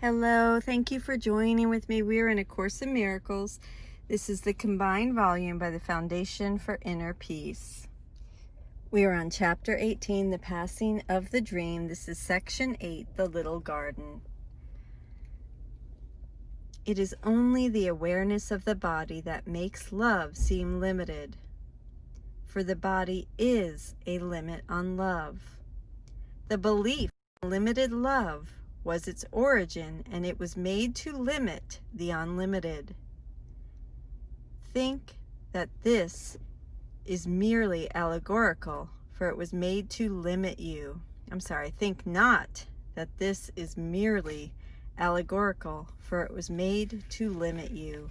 Hello, thank you for joining with me. We are in A Course in Miracles. This is the combined volume by the Foundation for Inner Peace. We are on Chapter 18, The Passing of the Dream. This is Section 8, The Little Garden. It is only the awareness of the body that makes love seem limited, for the body is a limit on love. The belief in limited love was its origin, and it was made to limit the unlimited. Think that this is merely allegorical, for it was made to limit you. Think not that this is merely allegorical, for it was made to limit you.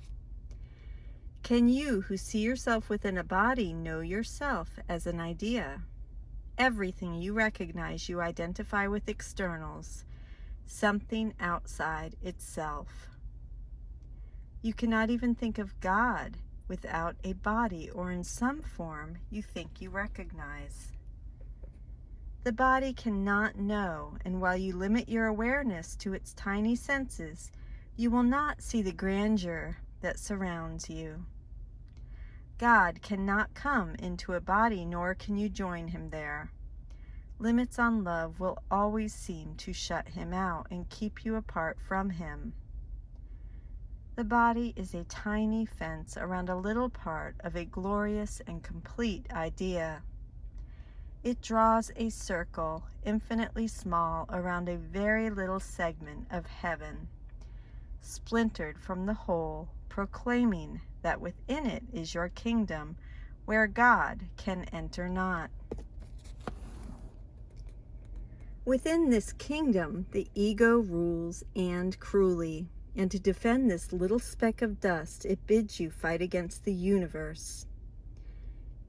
Can you, who see yourself within a body, know yourself as an idea? Everything you recognize you identify with externals, something outside itself. You cannot even think of God without a body or in some form you think you recognize. The body cannot know, and while you limit your awareness to its tiny senses, you will not see the grandeur that surrounds you. God cannot come into a body, nor can you join him there. Limits on love will always seem to shut him out and keep you apart from him. The body is a tiny fence around a little part of a glorious and complete idea. It draws a circle infinitely small around a very little segment of heaven, splintered from the whole, proclaiming that within it is your kingdom, where God can enter not. Within this kingdom, the ego rules, and cruelly, and to defend this little speck of dust, it bids you fight against the universe.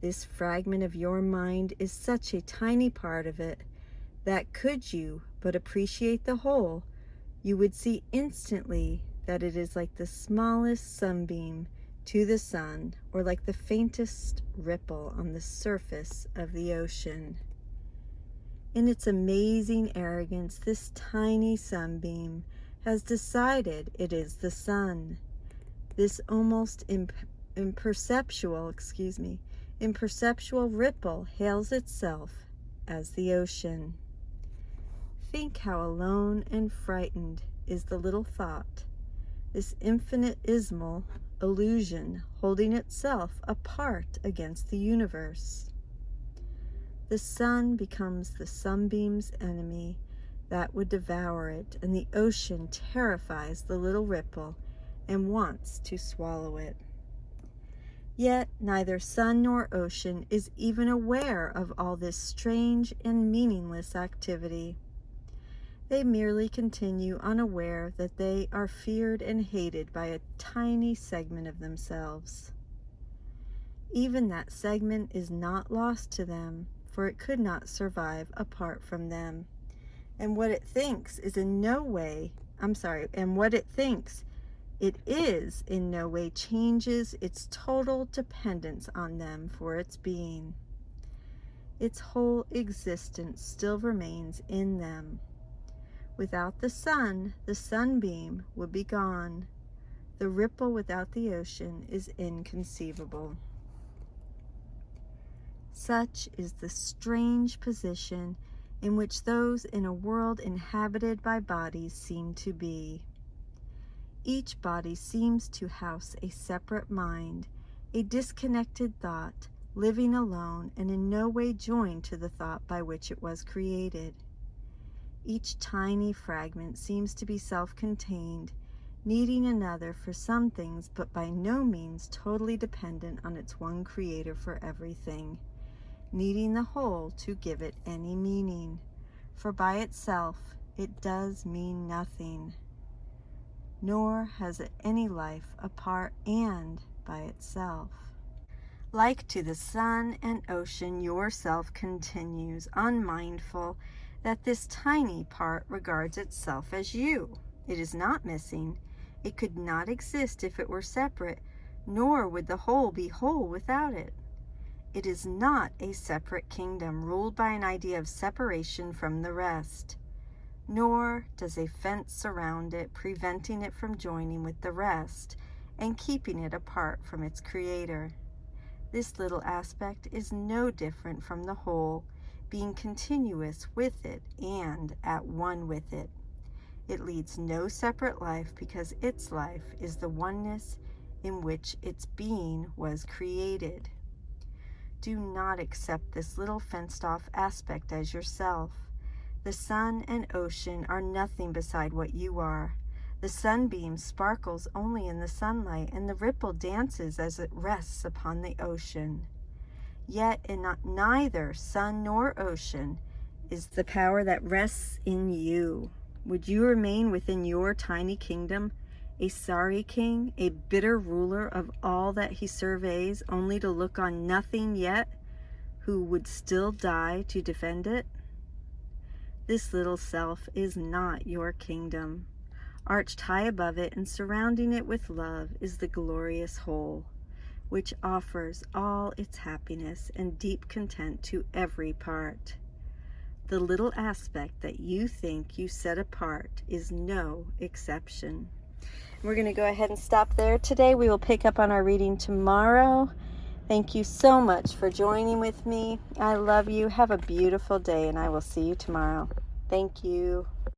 This fragment of your mind is such a tiny part of it that could you but appreciate the whole, you would see instantly that it is like the smallest sunbeam to the sun, or like the faintest ripple on the surface of the ocean. In its amazing arrogance, this tiny sunbeam has decided it is the sun. This almost imperceptual ripple hails itself as the ocean. Think how alone and frightened is the little thought, this infinitesimal illusion holding itself apart against the universe. The sun becomes the sunbeam's enemy that would devour it, and the ocean terrifies the little ripple and wants to swallow it. Yet neither sun nor ocean is even aware of all this strange and meaningless activity. They merely continue unaware that they are feared and hated by a tiny segment of themselves. Even that segment is not lost to them, for it could not survive apart from them. And what it thinks is in no way changes its total dependence on them for its being. Its whole existence still remains in them. Without the sun, the sunbeam would be gone. The ripple without the ocean is inconceivable. Such is the strange position in which those in a world inhabited by bodies seem to be. Each body seems to house a separate mind, a disconnected thought, living alone and in no way joined to the thought by which it was created. Each tiny fragment seems to be self-contained, needing another for some things, but by no means totally dependent on its one creator for everything, needing the whole to give it any meaning, for by itself it does mean nothing, nor has it any life apart and by itself. Like to the sun and ocean, yourself continues, unmindful that this tiny part regards itself as you. It is not missing. It could not exist if it were separate, nor would the whole be whole without it. It is not a separate kingdom ruled by an idea of separation from the rest, nor does a fence surround it, preventing it from joining with the rest and keeping it apart from its creator. This little aspect is no different from the whole, being continuous with it and at one with it. It leads no separate life because its life is the oneness in which its being was created. Do not accept this little fenced-off aspect as yourself. The sun and ocean are nothing beside what you are. The sunbeam sparkles only in the sunlight, and the ripple dances as it rests upon the ocean. Yet in neither sun nor ocean is the power that rests in you. Would you remain within your tiny kingdom, a sorry king, a bitter ruler of all that he surveys, only to look on nothing yet, who would still die to defend it? This little self is not your kingdom. Arched high above it and surrounding it with love is the glorious whole, which offers all its happiness and deep content to every part. The little aspect that you think you set apart is no exception. We're going to go ahead and stop there today. We will pick up on our reading tomorrow. Thank you so much for joining with me. I love you. Have a beautiful day, and I will see you tomorrow. Thank you.